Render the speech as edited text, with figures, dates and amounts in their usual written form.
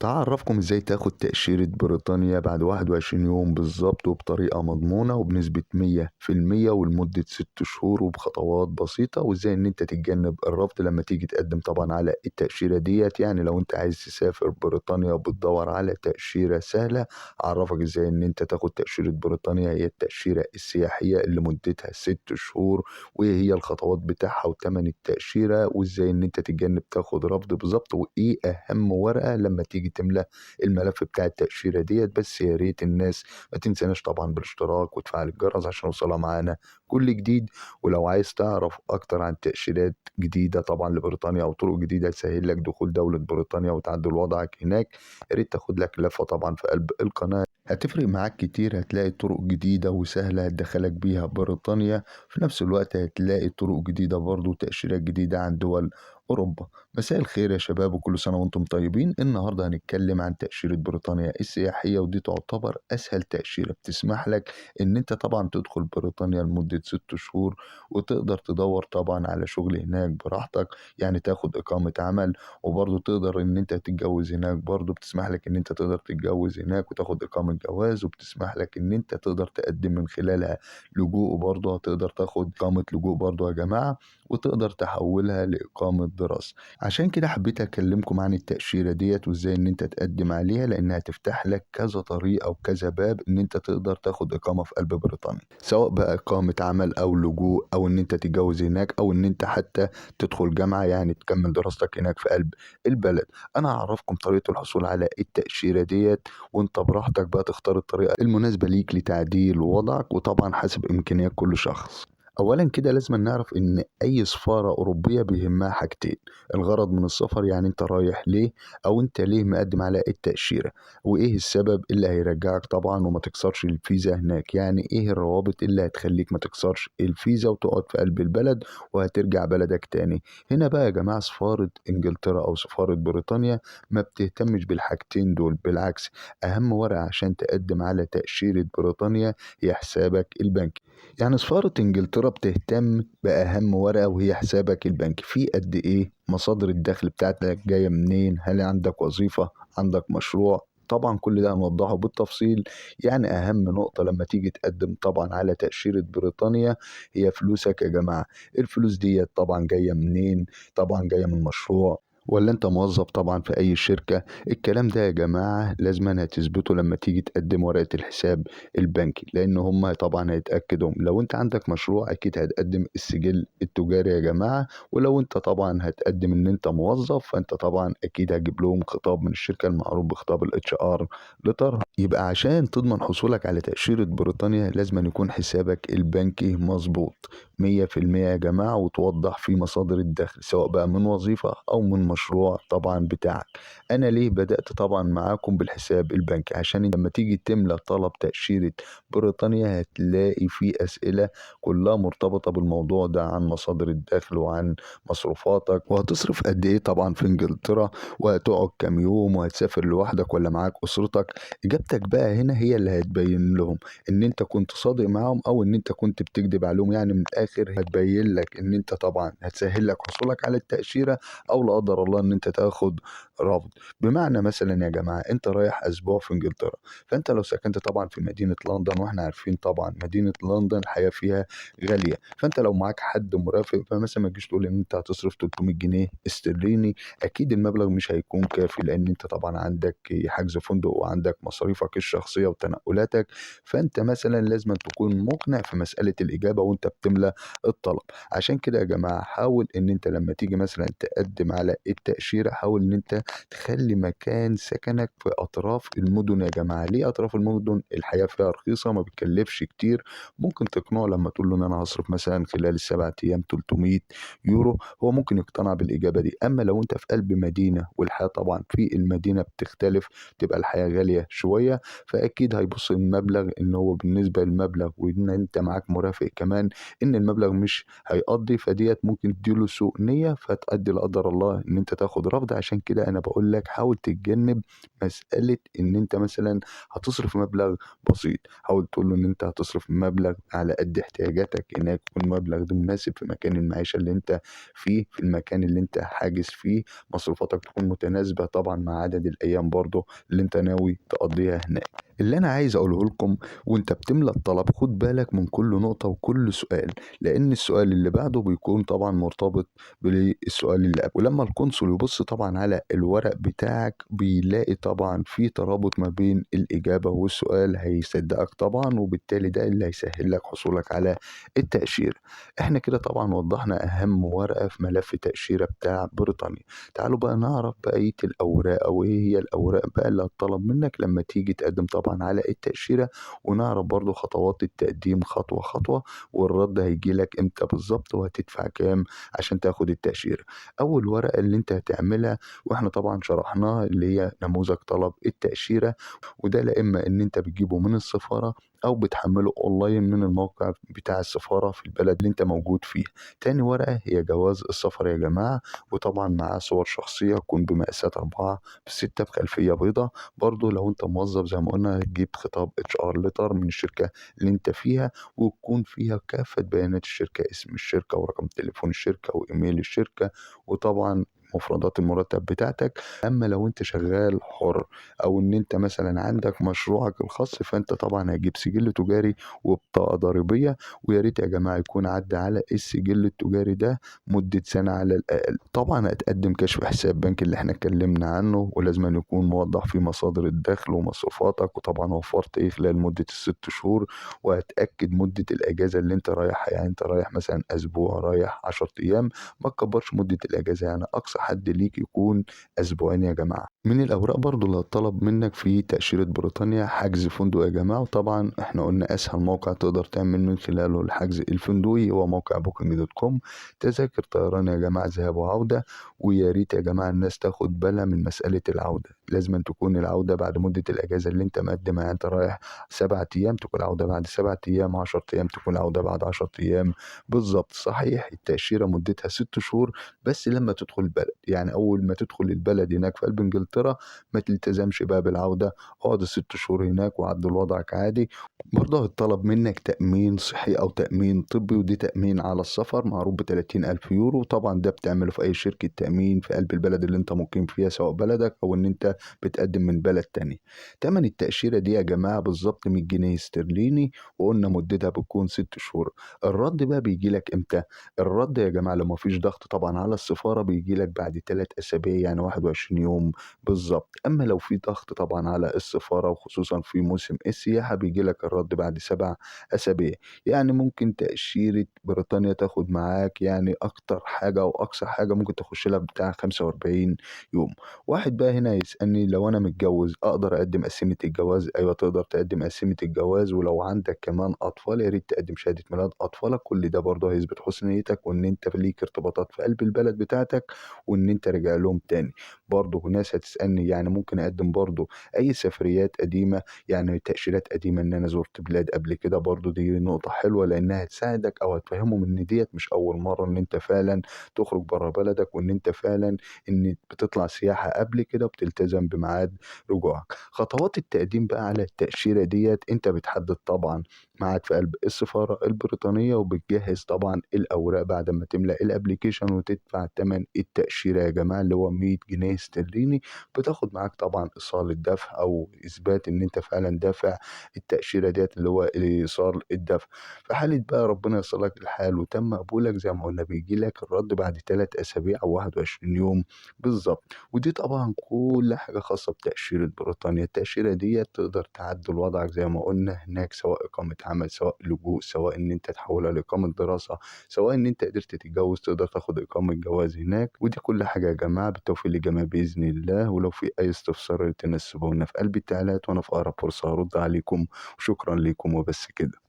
تعرفكم ازاي تاخد تأشيرة بريطانيا بعد 21 يوم بالظبط وبطريقة مضمونة وبنسبة 100% ولمدة 6 شهور وبخطوات بسيطة، وازاي ان انت تتجنب الرفض لما تيجي تقدم طبعا على التأشيرة ديت. يعني لو انت عايز تسافر بريطانيا وبتدور على تأشيرة سهلة، اعرفك ازاي ان انت تاخد تأشيرة بريطانيا. هي التأشيرة السياحية اللي مدتها 6 شهور، وايه هي الخطوات بتاعها وتمن التأشيرة، وازاي ان انت تتجنب تاخد رفض بالظبط، وايه اهم ورقة لما تيجي تملى الملف بتاع التأشيرة ديت. بس يا ريت الناس ما تنساناش طبعا بالاشتراك وتفعل الجرس عشان يوصلها معانا كل جديد. ولو عايز تعرف اكتر عن تأشيرات جديدة طبعا لبريطانيا او طرق جديدة تسهل لك دخول دولة بريطانيا وتعدل وضعك هناك، يا ريت تاخد لك لفة طبعا في قلب القناة. هتفرق معاك كتير، هتلاقي طرق جديدة وسهلة هتدخلك بيها بريطانيا. في نفس الوقت هتلاقي طرق جديدة برضو تأشيرات جديدة عن دول أوروبا. مساء الخير يا شباب وكل سنة وانتم طيبين. النهاردة هنتكلم عن تأشيرة بريطانيا السياحية، ودي تعتبر أسهل تأشيرة بتسمح لك إن أنت طبعا تدخل بريطانيا لمدة 6 شهور، وتقدر تدور طبعا على شغل هناك براحتك، يعني تاخد إقامة عمل، وبرضه تقدر إن أنت تتجوز هناك. برضه بتسمح لك إن أنت تقدر تتجوز هناك وتاخد إقامة جواز، وبتسمح لك إن أنت تقدر تقدم من خلالها لجوء، وبرضه هتقدر تاخد إقامة لجوء برضه يا جماعة، وتقدر تحولها لإقامة دراسة. عشان كده حبيت أكلمكم عن التأشيرة ديت وإزاي إن أنت تقدم عليها، لأنها تفتح لك كذا طريقة وكذا باب إن أنت تقدر تاخد إقامة في قلب بريطانيا، سواء بقى إقامة عمل أو لجوء أو إن أنت تتجوز هناك أو إن أنت حتى تدخل جامعة، يعني تكمل دراستك هناك في قلب البلد. أنا هعرفكم طريقة الحصول على التأشيرة ديت، وأنت براحتك بقى تختار الطريقة المناسبة ليك لتعديل وضعك، وطبعا حسب إمكانيات كل شخص. اولا كده لازم نعرف ان اي سفارة اوروبية بيهمها حاجتين: الغرض من السفر، يعني انت رايح ليه، او انت ليه مقدم على التأشيرة، وايه السبب اللي هيرجعك طبعا وما تكسرش الفيزا هناك، يعني ايه الروابط اللي هتخليك ما تكسرش الفيزا وتقعد في قلب البلد وهترجع بلدك تاني. هنا بقى يا جماعة سفارة انجلترا او سفارة بريطانيا ما بتهتمش بالحاجتين دول، بالعكس، اهم ورقة عشان تقدم على تأشيرة بريطانيا هي حسابك البنكي. يعني سفارة انجلترا بتهتم بأهم ورقة وهي حسابك البنكي، فيه قد ايه، مصادر الدخل بتاعتك جاية منين، هل عندك وظيفة، عندك مشروع. طبعا كل ده هنوضحه بالتفصيل. يعني أهم نقطة لما تيجي تقدم طبعا على تأشيرة بريطانيا هي فلوسك يا جماعة. الفلوس دي طبعا جاية منين؟ طبعا جاية من مشروع ولا انت موظف طبعا في اي شركة. الكلام ده يا جماعة لازم هتثبته لما تيجي تقدم ورقة الحساب البنكي، لان هم طبعا هيتاكدوا. لو انت عندك مشروع اكيد هتقدم السجل التجاري يا جماعه، ولو انت طبعا هتقدم ان انت موظف فانت طبعا اكيد هتجيب لهم خطاب من الشركه المعروف بخطاب الاتش ار لتر. يبقى عشان تضمن حصولك على تأشيرة بريطانيا لازم أن يكون حسابك البنكي مظبوط 100% يا جماعة، وتوضح فيه مصادر الدخل سواء بقى من وظيفة أو من مشروع طبعا بتاعك. أنا ليه بدأت طبعا معاكم بالحساب البنكي؟ عشان لما تيجي تملى طلب تأشيرة بريطانيا هتلاقي فيه أسئلة كلها مرتبطة بالموضوع ده، عن مصادر الدخل وعن مصروفاتك، وهتصرف قد إيه طبعا في إنجلترا، وهتقعد كام يوم، وهتسافر لوحدك ولا معاك أسرتك. إجابتك بقى هنا هي اللي هتبين لهم إن أنت كنت صادق معاهم أو إن أنت كنت بتكذب عليهم. يعني من الآخر هتبين لك إن أنت طبعا هتسهل لك حصولك على التأشيرة، أو لا قدر الله إن أنت تاخد رفض. بمعنى مثلا يا جماعة أنت رايح أسبوع في إنجلترا، فانت لو سكنت طبعا في مدينة لندن، واحنا عارفين طبعا مدينة لندن الحياة فيها غالية، فانت لو معاك حد مرافق فمثلا ما تجيش تقول ان انت هتصرف 300 جنيه استرليني، اكيد المبلغ مش هيكون كافي، لان انت طبعا عندك حجز فندق وعندك مصاريفك الشخصية وتنقلاتك. فانت مثلا لازم تكون مقنع في مسألة الإجابة وانت بتملى الطلب. عشان كده يا جماعة حاول ان انت لما تيجي مثلا تقدم على التأشيرة، حاول ان انت تخلي مكان سكنك في أطراف المدن يا جماعة. ليه أطراف المدن؟ الحياة فيها رخيصة، ما بتكلفش كتير. ممكن تقنعه لما تقول له إن أنا هصرف مثلا خلال ال7 أيام 300 يورو، هو ممكن يقتنع بالإجابة دي. أما لو أنت في قلب مدينة، والحياة طبعا في المدينة بتختلف، تبقى الحياة غالية شوية، فأكيد هيبص المبلغ إن هو بالنسبة للمبلغ وإن أنت معاك مرافق كمان، إن المبلغ مش هيقضي، فديت ممكن تديله سوء نية فتؤدي لا قدر الله إن أنت تاخد رفض. عشان كده أنا أنا باقول لك حاول تتجنب مسألة إن أنت مثلًا هتصرف مبلغ بسيط، حاول تقول له إن أنت هتصرف مبلغ على قد احتياجاتك هناك، والمبلغ ده مناسب في مكان المعيشة اللي أنت فيه، في المكان اللي أنت حاجز فيه، مصروفاتك تكون متناسبة طبعًا مع عدد الأيام برضه اللي أنت ناوي تقضيها هناك. اللي أنا عايز أقوله لكم وأنت بتملى الطلب خد بالك من كل نقطة وكل سؤال، لأن السؤال اللي بعده بيكون طبعا مرتبط بالسؤال اللي قبله، ولما القنصل يبص طبعا على الورق بتاعك بيلاقي طبعا في ترابط ما بين الإجابة والسؤال هيصدقك طبعا، وبالتالي ده اللي هيسهل لك حصولك على التأشيرة. احنا كده طبعا وضحنا أهم ورقة في ملف تأشيرة بتاع بريطانيا. تعالوا بقى نعرف بقية الأوراق أو إيه هي الأوراق بقى اللي هتطلب منك لما تيجي تقدم طبعا على التأشيرة، ونعرف برضو خطوات التقديم خطوة خطوة، والرد هيجيلك امتى بالظبط وهتدفع كام عشان تاخد التأشيرة. أول ورقة اللي انت هتعملها واحنا طبعا شرحناها اللي هي نموذج طلب التأشيرة، وده لا إما إن أنت بتجيبه من السفارة أو بتحمله أونلاين من الموقع بتاع السفارة في البلد اللي أنت موجود فيه. تاني ورقة هي جواز السفر يا جماعة، وطبعا معاه صور شخصية تكون بمقاسات 4 في 6 بخلفية بيضة. برضو لو أنت موظف زي ما قلنا تجيب خطاب HR لتر من الشركة اللي أنت فيها، وتكون فيها كافة بيانات الشركة، اسم الشركة ورقم تليفون الشركة وإيميل الشركة، وطبعا مفردات المرتب بتاعتك. اما لو انت شغال حر او ان انت مثلا عندك مشروعك الخاص فانت طبعا هتجيب سجل تجاري وبطاقه ضريبيه، ويا ريت يا جماعه يكون عدى على السجل التجاري ده مده سنه على الاقل. طبعا هتقدم كشف حساب بنك اللي احنا اتكلمنا عنه، ولازم أن يكون موضح فيه مصادر الدخل ومصروفاتك، وطبعا وفرت ايه خلال مده ال6 شهور، وهتاكد مده الاجازه اللي انت رايحها. يعني انت رايح مثلا اسبوع، رايح 10 ايام، ما تكبرش مده الاجازه، يعني اقصى حد ليك يكون اسبوعين يا جماعه. من الاوراق برضو اللي هتطلب منك في تاشيره بريطانيا حجز فندق يا جماعه، وطبعا احنا قلنا اسهل موقع تقدر تعمل من خلاله الحجز الفندقي هو موقع booking.com. تذاكر طيران يا جماعه ذهاب وعوده، ويا ريت يا جماعه الناس تاخد بالها من مساله العوده، لازم أن تكون العوده بعد مده الاجازه اللي انت مقدمها. يعني انت رايح 7 ايام تكون العوده بعد 7 ايام، 10 ايام تكون العوده بعد 10 ايام بالظبط. صحيح التاشيره مدتها 6 شهور، بس لما تدخل البلد، يعني اول ما تدخل البلد هناك في قلب انجلترا ما تلتزمش بقى بالعودة، اقعد ال6 شهور هناك وعدل وضعك عادي. برضه هيطلب منك تأمين صحي أو تأمين طبي، ودي تأمين على السفر معروف ب30,000 يورو. طبعا ده بتعمله في أي شركة تأمين في قلب البلد اللي أنت مقيم فيها، سواء بلدك أو إن أنت بتقدم من بلد تاني. تمن التأشيرة دي يا جماعة بالظبط 100 جنيه استرليني، وقلنا مدتها بتكون 6 شهور. الرد بقى بيجي لك إمتى؟ الرد يا جماعة لو مفيش ضغط طبعا على السفارة بيجي لك بعد 3 أسابيع، يعني 21 يوم بالظبط. أما لو في ضغط طبعا على السفارة وخصوصا في موسم السياحة بيجي لك الرد بعد 7 أسابيع. يعني ممكن تأشيرة بريطانيا تاخد معاك يعني أكتر حاجة أو أقصى حاجة ممكن تخش لها بتاع 45 يوم. واحد بقى هنا يسألني لو أنا متجوز أقدر أقدم قسيمة الجواز؟ أيوة تقدر تقدم قسيمة الجواز، ولو عندك كمان أطفال يا ريت تقدم شهادة ميلاد أطفالك. كل ده برضه هيثبت حسن نيتك وإن أنت ليك ارتباطات في قلب البلد بتاعتك، وإن أنت راجع لهم تاني. برضه ناس هتسألني يعني ممكن أقدم برضه أي سفريات قديمة، يعني تأشيرات قديمة إن أنا زرت بلاد قبل كده. برضه دي نقطة حلوة لأنها هتساعدك أو هتفهمهم إن ديت مش أول مرة إن أنت فعلا تخرج بره بلدك، وإن أنت فعلا إن بتطلع سياحة قبل كده وبتلتزم بميعاد رجوعك. خطوات التقديم بقى على التأشيرة ديت أنت بتحدد طبعا ميعاد في قلب السفارة البريطانية، وبتجهز طبعا الأوراق بعد ما تملأ الابليكيشن وتدفع تمن التأشيرة يا جماعة اللي هو 100 جنيه استرليني. بتاخد معاك طبعا إيصال الدفع أو إثبات إن أنت فعلا دافع التأشيرة ديت اللي هو إيصال الدفع. في حالة بقى ربنا ييسر لك الحال وتم قبولك زي ما قلنا بيجي لك الرد بعد 3 أسابيع أو 21 يوم بالظبط. ودي طبعا كل حاجة خاصة بتأشيرة بريطانيا. التأشيرة دي تقدر تعدل وضعك زي ما قلنا هناك، سواء إقامة عمل، سواء لجوء، سواء إن أنت تحولها لإقامة دراسة، سواء إن أنت قدرت تتجوز تقدر تاخد إقامة جواز هناك. ودي كل حاجة يا جماعة بالتوفيق للجميع بإذن الله. ولو في أي استفسار تنسبونا في قلب التعليقات وأنا في أقرب فرصة هرد عليكم. وشكرا لكم وبس كده.